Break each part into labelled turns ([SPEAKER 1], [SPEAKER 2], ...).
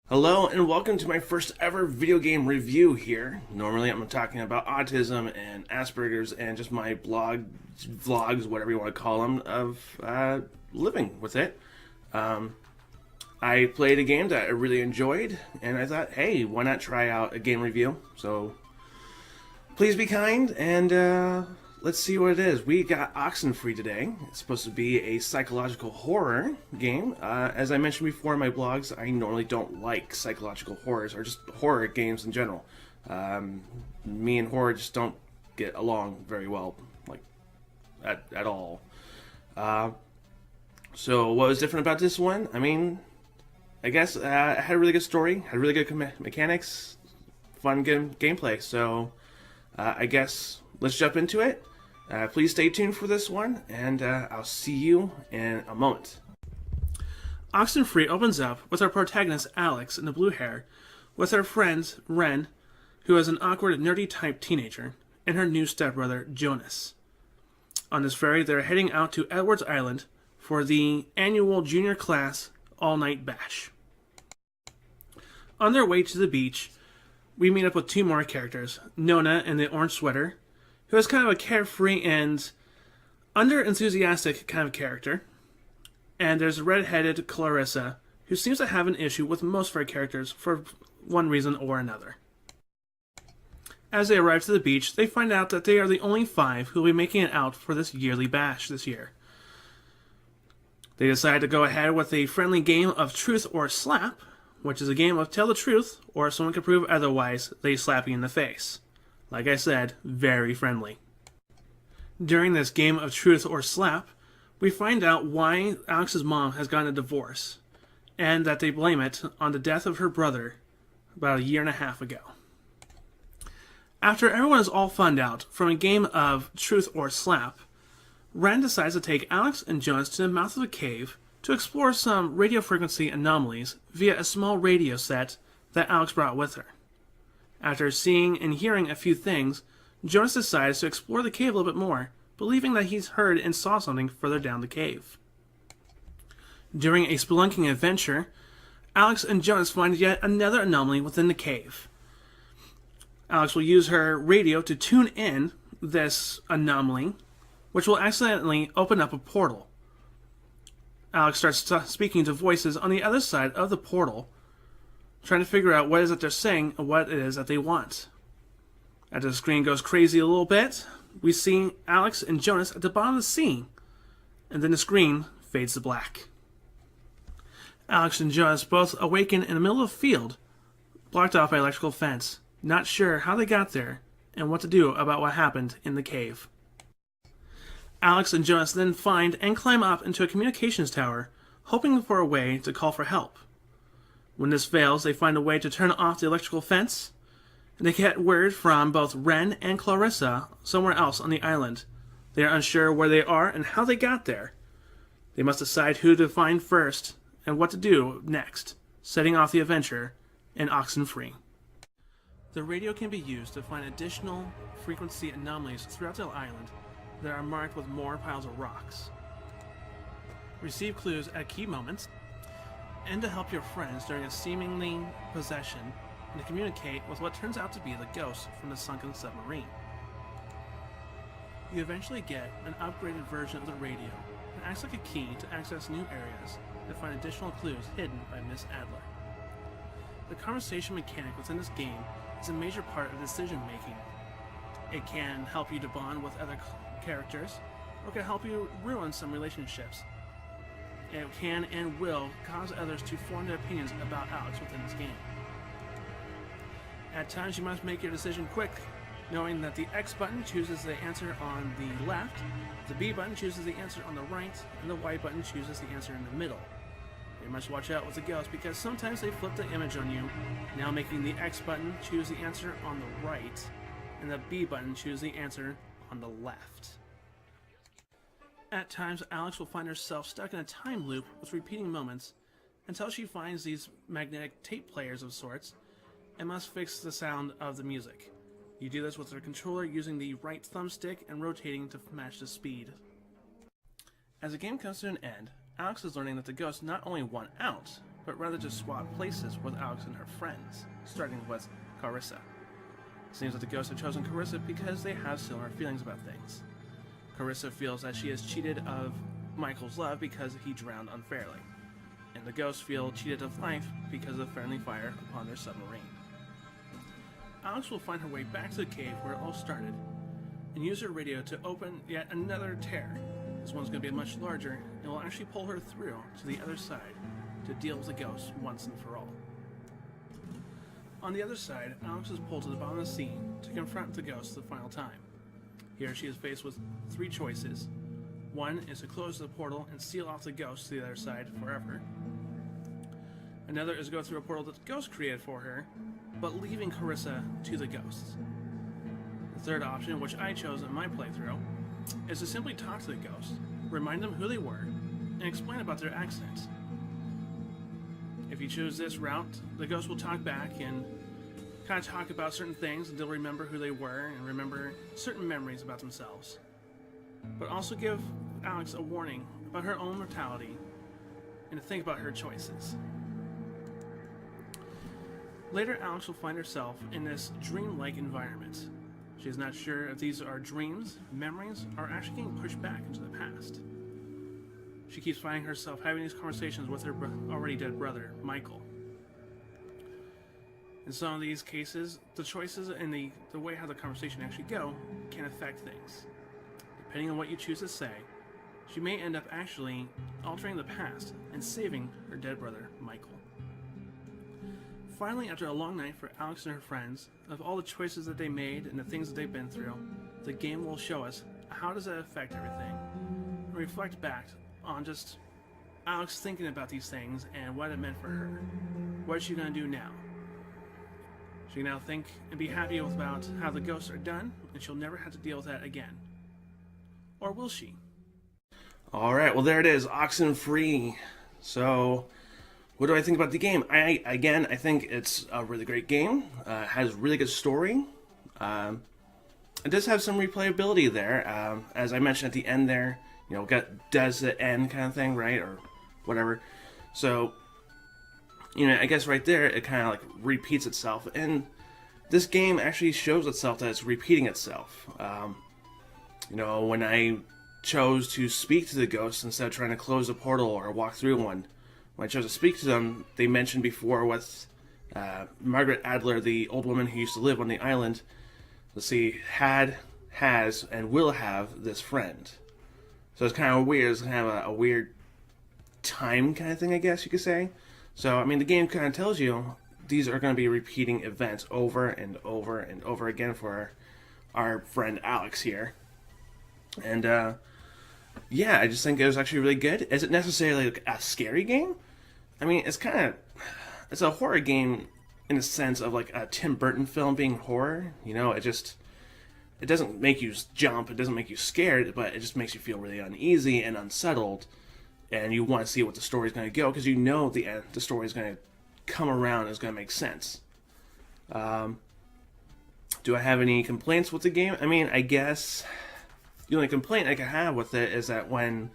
[SPEAKER 1] Hello and welcome to my first ever video game review here. Normally I'm talking about autism and Asperger's and just my blog, vlogs, whatever you want to call them, of living with it. I played a game that I really enjoyed and I thought, hey, why not try out a game review? So please be kind and let's see what it is. We got Oxenfree today. It's supposed to be a psychological horror game. As I mentioned before in my blogs, I normally don't like psychological horrors or just horror games in general. Me and horror just don't get along very well, like at all. So what was different about this one? I mean, I guess it had a really good story, had really good mechanics, fun gameplay. So I guess let's jump into it. Please stay tuned for this one, and I'll see you in a moment. Oxenfree opens up with our protagonist Alex in the blue hair, with her friend Ren, who is an awkward, nerdy type teenager, and her new stepbrother Jonas. On this ferry, they're heading out to Edwards Island for the annual junior class all-night bash. On their way to the beach, we meet up with two more characters, Nona in the orange sweater, who is kind of a carefree and under-enthusiastic kind of character. And there's red-headed Clarissa, who seems to have an issue with most of our characters for one reason or another. As they arrive to the beach, they find out that they are the only five who will be making it out for this yearly bash this year. They decide to go ahead with a friendly game of Truth or Slap, which is a game of tell the truth, or if someone can prove otherwise, they slap you in the face. Like I said, very friendly. During this game of Truth or Slap, we find out why Alex's mom has gotten a divorce, and that they blame it on the death of her brother about a year and a half ago. After everyone is all funned out from a game of Truth or Slap, Ren decides to take Alex and Jonas to the mouth of a cave to explore some radio frequency anomalies via a small radio set that Alex brought with her. After seeing and hearing a few things, Jonas decides to explore the cave a little bit more, believing that he's heard and saw something further down the cave. During a spelunking adventure, Alex and Jonas find yet another anomaly within the cave. Alex will use her radio to tune in this anomaly, which will accidentally open up a portal. Alex starts speaking to voices on the other side of the portal, trying to figure out what it is that they're saying and what it is that they want. After the screen goes crazy a little bit, we see Alex and Jonas at the bottom of the sea, and then the screen fades to black. Alex and Jonas both awaken in the middle of a field, blocked off by an electrical fence, not sure how they got there and what to do about what happened in the cave. Alex and Jonas then find and climb up into a communications tower, hoping for a way to call for help. When this fails, they find a way to turn off the electrical fence, and they get word from both Ren and Clarissa somewhere else on the island. They are unsure where they are and how they got there. They must decide who to find first and what to do next, setting off the adventure in Oxenfree. The radio can be used to find additional frequency anomalies throughout the island that are marked with more piles of rocks. Receive clues at key moments, and to help your friends during a seemingly possession, and to communicate with what turns out to be the ghost from the sunken submarine. You eventually get an upgraded version of the radio that acts like a key to access new areas and find additional clues hidden by Miss Adler. The conversation mechanic within this game is a major part of decision making. It can help you to bond with other characters, or can help you ruin some relationships. It can and will cause others to form their opinions about Alex within this game. At times you must make your decision quick, knowing that the X button chooses the answer on the left, the B button chooses the answer on the right, and the Y button chooses the answer in the middle. You must watch out with the ghosts because sometimes they flip the image on you, now making the X button choose the answer on the right, and the B button choose the answer on the left. At times, Alex will find herself stuck in a time loop with repeating moments until she finds these magnetic tape players of sorts and must fix the sound of the music. You do this with her controller using the right thumbstick and rotating to match the speed. As the game comes to an end, Alex is learning that the ghosts not only want out, but rather to swap places with Alex and her friends, starting with Carissa. It seems that the ghosts have chosen Carissa because they have similar feelings about things. Carissa feels that she is cheated of Michael's love because he drowned unfairly, and the ghosts feel cheated of life because of the friendly fire upon their submarine. Alex will find her way back to the cave where it all started, and use her radio to open yet another tear. This one's going to be much larger, and will actually pull her through to the other side to deal with the ghosts once and for all. On the other side, Alex is pulled to the bottom of the sea to confront the ghosts the final time. Here she is faced with 3 choices. One is to close the portal and seal off the ghosts to the other side forever. Another is to go through a portal that the ghost created for her, but leaving Carissa to the ghosts. The third option, which I chose in my playthrough, is to simply talk to the ghosts, remind them who they were, and explain about their accident. If you choose this route, the ghosts will talk back and kind of talk about certain things, and they'll remember who they were and remember certain memories about themselves. But also give Alex a warning about her own mortality and to think about her choices. Later, Alex will find herself in this dreamlike environment. She is not sure if these are dreams, memories, or actually getting pushed back into the past. She keeps finding herself having these conversations with her already dead brother, Michael. In some of these cases, the choices and the way how the conversation actually go can affect things. Depending on what you choose to say, she may end up actually altering the past and saving her dead brother, Michael. Finally, after a long night for Alex and her friends, of all the choices that they made and the things that they've been through, the game will show us how does that affect everything, and reflect back on just Alex thinking about these things and what it meant for her. What is she going to do now? She can now think and be happy about how the ghosts are done, and she'll never have to deal with that again. Or will she? Alright, well there it is, Oxenfree. So, what do I think about the game? I think it's a really great game. It has a really good story. It does have some replayability there. As I mentioned at the end there, does the end kind of thing, right? Or whatever. So, I guess right there, it kind of like repeats itself. And this game actually shows itself that it's repeating itself. When I chose to speak to the ghosts instead of trying to close a portal or walk through one, when I chose to speak to them, they mentioned before with Margaret Adler, the old woman who used to live on the island, has, and will have this friend. So it's kind of weird. It's kind of a weird time kind of thing, I guess you could say. So, the game kind of tells you these are going to be repeating events over and over and over again for our friend Alex here. And, I just think it was actually really good. Is it necessarily like a scary game? It's a horror game in a sense of like a Tim Burton film being horror. It doesn't make you jump, it doesn't make you scared, but it just makes you feel really uneasy and unsettled. And you want to see what the story's going to go, because the story's going to come around and it's going to make sense. Do I have any complaints with the game? I guess the only complaint I can have with it is that when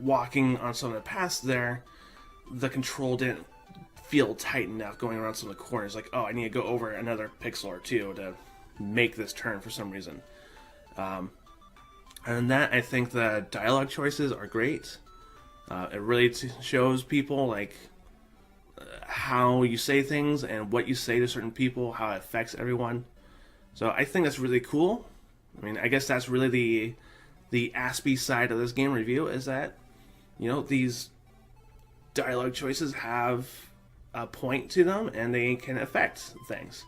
[SPEAKER 1] walking on some of the paths there, the control didn't feel tight enough going around some of the corners. Like, I need to go over another pixel or two to make this turn for some reason. And than that, I think the dialogue choices are great. It really shows people how you say things and what you say to certain people, how it affects everyone. So I think that's really cool. I guess that's really the Aspie side of this game review, is that, these dialogue choices have a point to them and they can affect things.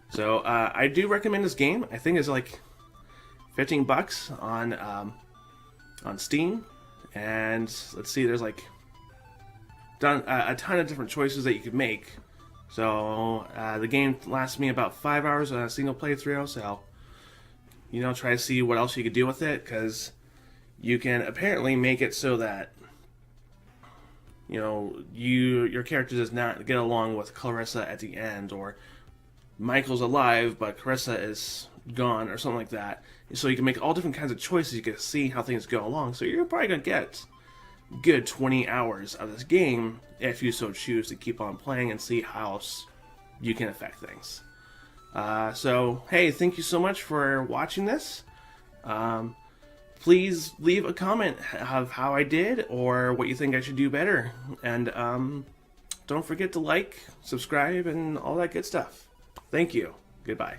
[SPEAKER 1] So I do recommend this game. I think it's like $15 on Steam. And let's see, there's a ton of different choices that you could make. So the game lasts me about 5 hours on a single playthrough, so try to see what else you could do with it, because you can apparently make it so that your character does not get along with Clarissa at the end, or Michael's alive but Clarissa is gone, or something like that. So you can make all different kinds of choices. You can see how things go along. So you're probably gonna get good 20 hours of this game if you so choose to keep on playing and see how else you can affect things. So, hey, thank you so much for watching this. Please leave a comment of how I did or what you think I should do better. And don't forget to like, subscribe, and all that good stuff. Thank you. Goodbye.